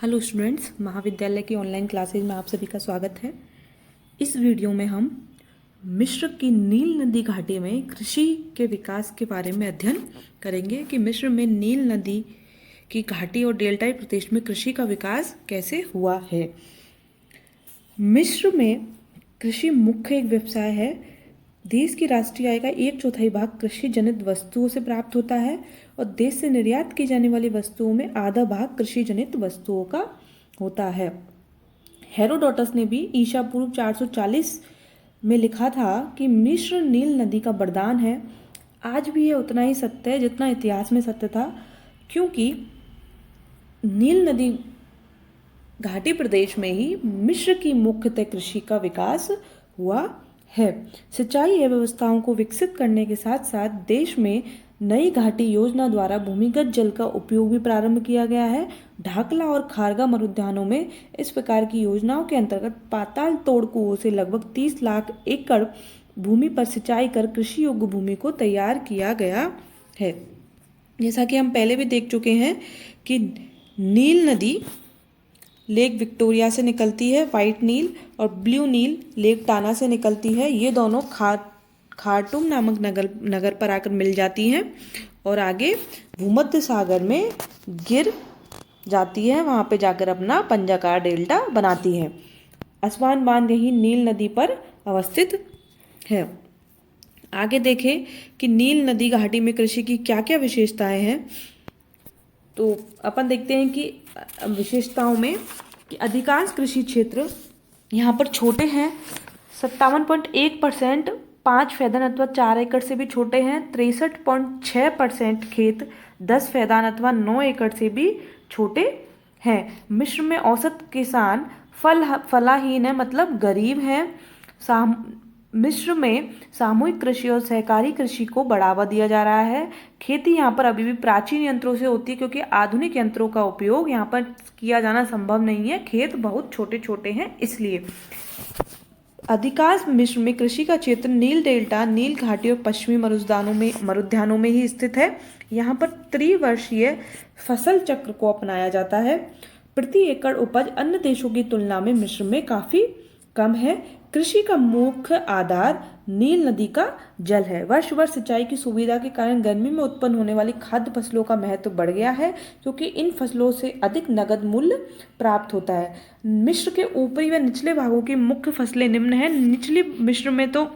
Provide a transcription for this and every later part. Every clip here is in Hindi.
हेलो स्टूडेंट्स, महाविद्यालय की ऑनलाइन क्लासेज में आप सभी का स्वागत है। इस वीडियो में हम मिस्र की नील नदी घाटी में कृषि के विकास के बारे में अध्ययन करेंगे कि मिस्र में नील नदी की घाटी और डेल्टाई प्रदेश में कृषि का विकास कैसे हुआ है। मिस्र में कृषि मुख्य एक व्यवसाय है। देश की राष्ट्रीय आय का 1/4 भाग कृषि जनित वस्तुओं से प्राप्त होता है और देश से निर्यात की जाने वाली वस्तुओं में आधा भाग कृषि जनित वस्तुओं का होता है। हेरोडोटस ने भी ईसा पूर्व 440 में लिखा था कि मिस्र नील नदी का वरदान है। आज भी यह उतना ही सत्य है जितना इतिहास में सत्य था, क्योंकि नील नदी घाटी प्रदेश में ही मिस्र की मुख्यतः कृषि का विकास हुआ है। सिंचाई व्यवस्थाओं को विकसित करने के साथ साथ देश में नई घाटी योजना द्वारा भूमिगत जल का उपयोग भी प्रारंभ किया गया है। ढाकला और खारगा मरुद्यानों में इस प्रकार की योजनाओं के अंतर्गत पाताल तोड़ कुओं से लगभग 30 लाख एकड़ भूमि पर सिंचाई कर कृषि योग्य भूमि को तैयार किया गया है। जैसा कि हम पहले भी देख चुके हैं कि नील नदी लेक विक्टोरिया से निकलती है, वाइट नील, और ब्लू नील लेक टाना से निकलती है। ये दोनों खार्टूम नामक नगर पर आकर मिल जाती हैं और आगे भूमध्य सागर में गिर जाती है। वहाँ पे जाकर अपना पंजाकार डेल्टा बनाती है। आसमान बांध यही नील नदी पर अवस्थित है। आगे देखें कि नील नदी घाटी में कृषि की क्या क्या विशेषताएं हैं। तो अपन देखते हैं कि विशेषताओं में कि अधिकांश कृषि क्षेत्र यहाँ पर छोटे हैं। 57.1% 5 फैदान अथवा 4 एकड़ से भी छोटे हैं। 63.6% खेत 10 फैदान अथवा 9 एकड़ से भी छोटे हैं। मिस्र में औसत किसान फलाहीन है, मतलब गरीब हैं। मिस्र में सामूहिक कृषि और सहकारी कृषि को बढ़ावा दिया जा रहा है। खेती यहाँ पर अभी भी प्राचीन यंत्रों से होती है, क्योंकि आधुनिक यंत्रों का उपयोग यहाँ पर किया जाना संभव नहीं है। खेत बहुत छोटे छोटे हैं, इसलिए अधिकांश मिस्र में कृषि का क्षेत्र नील डेल्टा, नील घाटी और पश्चिमी मरुद्यानों में ही स्थित है। यहाँ पर त्रिवर्षीय फसल चक्र को अपनाया जाता है। प्रति एकड़ उपज अन्य देशों की तुलना में मिस्र में काफी कम है। कृषि का मुख्य आधार नील नदी का जल है। वर्ष भर सिंचाई की सुविधा के कारण गर्मी में उत्पन्न होने वाली खाद्य फसलों का महत्व बढ़ गया है, क्योंकि इन फसलों से अधिक नगद मूल्य प्राप्त होता है। मिस्र के ऊपरी व निचले भागों की मुख्य फसलें निम्न हैं। निचली मिस्र में तो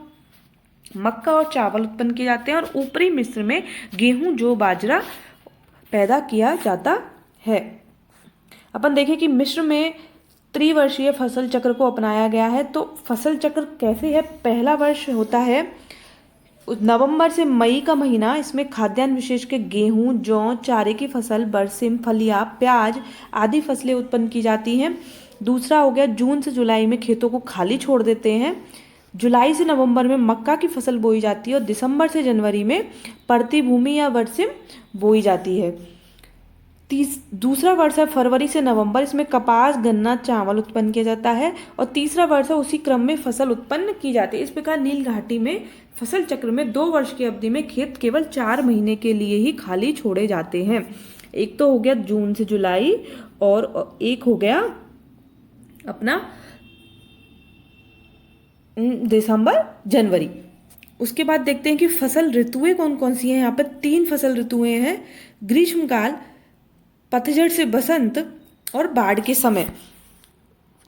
मक्का और चावल उत्पन्न किए जाते हैं और ऊपरी मिस्र में गेहूं, जौ, बाजरा पैदा किया जाता है। अपन देखें कि मिस्र में त्रिवर्षीय फसल चक्र को अपनाया गया है। तो फसल चक्र कैसे है? पहला वर्ष होता है नवंबर से मई का महीना। इसमें खाद्यान्न विशेष के गेहूं, जौ, चारे की फसल, बरसिम, फलियां, प्याज आदि फसलें उत्पन्न की जाती हैं। दूसरा हो गया जून से जुलाई में खेतों को खाली छोड़ देते हैं। जुलाई से नवंबर में मक्का की फसल बोई जाती है और दिसंबर से जनवरी में परती भूमि या बरसिम बोई जाती है। दूसरा वर्ष है फरवरी से नवंबर। इसमें कपास, गन्ना, चावल उत्पन्न किया जाता है। और तीसरा वर्ष है उसी क्रम में फसल उत्पन्न की जाती है। इस प्रकार नील घाटी में फसल चक्र में 2 वर्ष की अवधि में खेत केवल 4 महीने के लिए ही खाली छोड़े जाते हैं। एक तो हो गया जून से जुलाई और एक हो गया अपना दिसंबर जनवरी। उसके बाद देखते हैं कि फसल ऋतुएं कौन कौन सी हैं। यहाँ पर 3 फसल ऋतुएं हैं: ग्रीष्मकाल, पतझड़ से बसंत और बाढ़ के समय।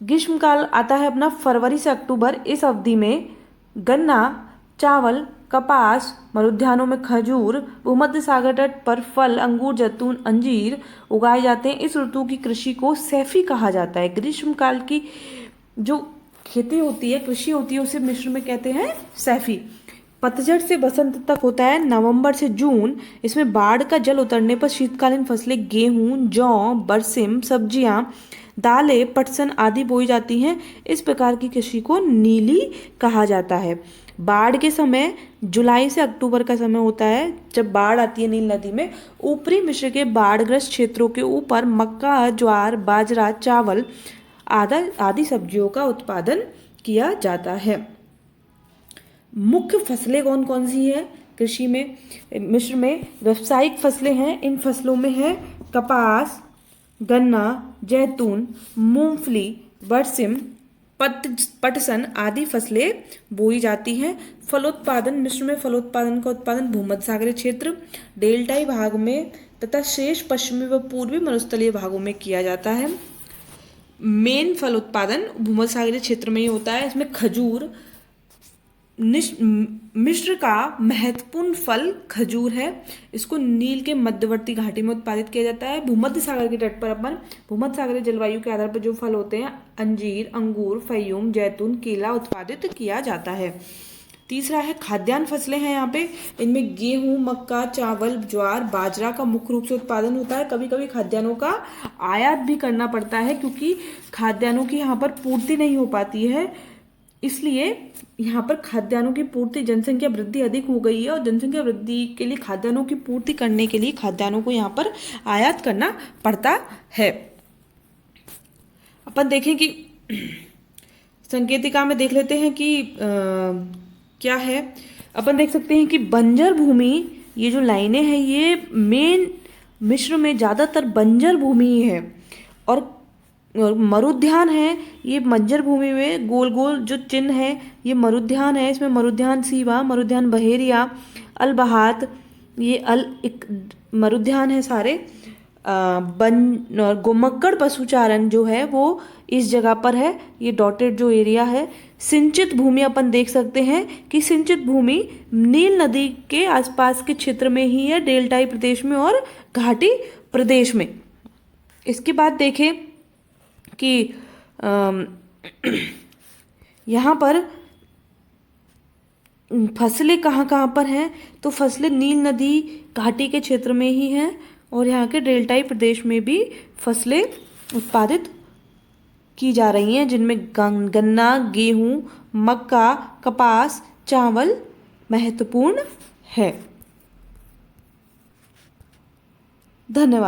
ग्रीष्मकाल आता है अपना फरवरी से अक्टूबर। इस अवधि में गन्ना, चावल, कपास, मरुद्यानों में खजूर, भूमध्य सागर तट पर फल, अंगूर, जैतून, अंजीर उगाए जाते हैं। इस ऋतु की कृषि को सैफी कहा जाता है। ग्रीष्मकाल की जो खेती होती है, कृषि होती है, उसे मिस्र में कहते हैं सैफी। पतझड़ से बसंत तक होता है नवंबर से जून। इसमें बाढ़ का जल उतरने पर शीतकालीन फसलें गेहूं, जौ, बरसिम, सब्जियां, दालें, पटसन आदि बोई जाती हैं। इस प्रकार की कृषि को नीली कहा जाता है। बाढ़ के समय जुलाई से अक्टूबर का समय होता है, जब बाढ़ आती है नील नदी में। ऊपरी मिस्र के बाढ़ग्रस्त क्षेत्रों के ऊपर मक्का, ज्वार, बाजरा, चावल आदि सब्जियों का उत्पादन किया जाता है। मुख्य फसलें कौन कौन सी है कृषि में? मिस्र में व्यावसायिक फसलें हैं। इन फसलों में है कपास, गन्ना, जैतून, मूंगफली, बरसिम, पटसन आदि फसलें बोई जाती हैं। फलोत्पादन, मिस्र में फलोत्पादन का उत्पादन भूमध्य सागरीय क्षेत्र, डेल्टाई भाग में तथा शेष पश्चिमी व पूर्वी मरुस्थलीय भागों में किया जाता है। मेन फल उत्पादन भूमध्य सागरीय क्षेत्र में ही होता है। इसमें खजूर, मिस्र का महत्वपूर्ण फल खजूर है। इसको नील के मध्यवर्ती घाटी में उत्पादित किया जाता है। भूमध्य सागर के तट पर अपन भूमध्य सागरीय जलवायु के आधार पर जो फल होते हैं, अंजीर, अंगूर, फयूम, जैतून, केला उत्पादित किया जाता है। तीसरा है खाद्यान्न फसलें हैं यहाँ पे। इनमें गेहूं, मक्का, चावल, ज्वार, बाजरा का मुख्य रूप से उत्पादन होता है। कभी कभी खाद्यान्नों का आयात भी करना पड़ता है क्योंकि खाद्यान्नों की यहाँ पर पूर्ति नहीं हो पाती है, इसलिए यहाँ पर खाद्यान्नों की पूर्ति, जनसंख्या वृद्धि अधिक हो गई है और जनसंख्या वृद्धि के लिए खाद्यान्नों की पूर्ति करने के लिए खाद्यान्नों को यहाँ पर आयात करना पड़ता है। अपन देखें कि संकेतिका में देख लेते हैं कि क्या है। अपन देख सकते हैं कि बंजर भूमि, ये जो लाइनें हैं ये मेन मिस्र में ज़्यादातर बंजर भूमि है और मरुद्यान है। ये बंजर भूमि में गोल गोल जो चिन्ह है ये मरुद्यान है। इसमें मरुद्यान सीवा, मरुद्यान बहेरिया, अल बहात, ये मरुद्यान है सारे। गोमक्कड़ पशुचारण जो है वो इस जगह पर है, ये डॉटेड जो एरिया है। सिंचित भूमि अपन देख सकते हैं कि सिंचित भूमि नील नदी के आसपास के क्षेत्र में ही है, डेल्टाई प्रदेश में और घाटी प्रदेश में। इसके बाद देखें कि यहाँ पर फसलें कहाँ कहाँ पर हैं, तो फसलें नील नदी घाटी के क्षेत्र में ही हैं और यहाँ के डेल्टाई प्रदेश में भी फसलें उत्पादित की जा रही हैं, जिनमें गन्ना, गेहूँ, मक्का, कपास, चावल महत्वपूर्ण है। धन्यवाद।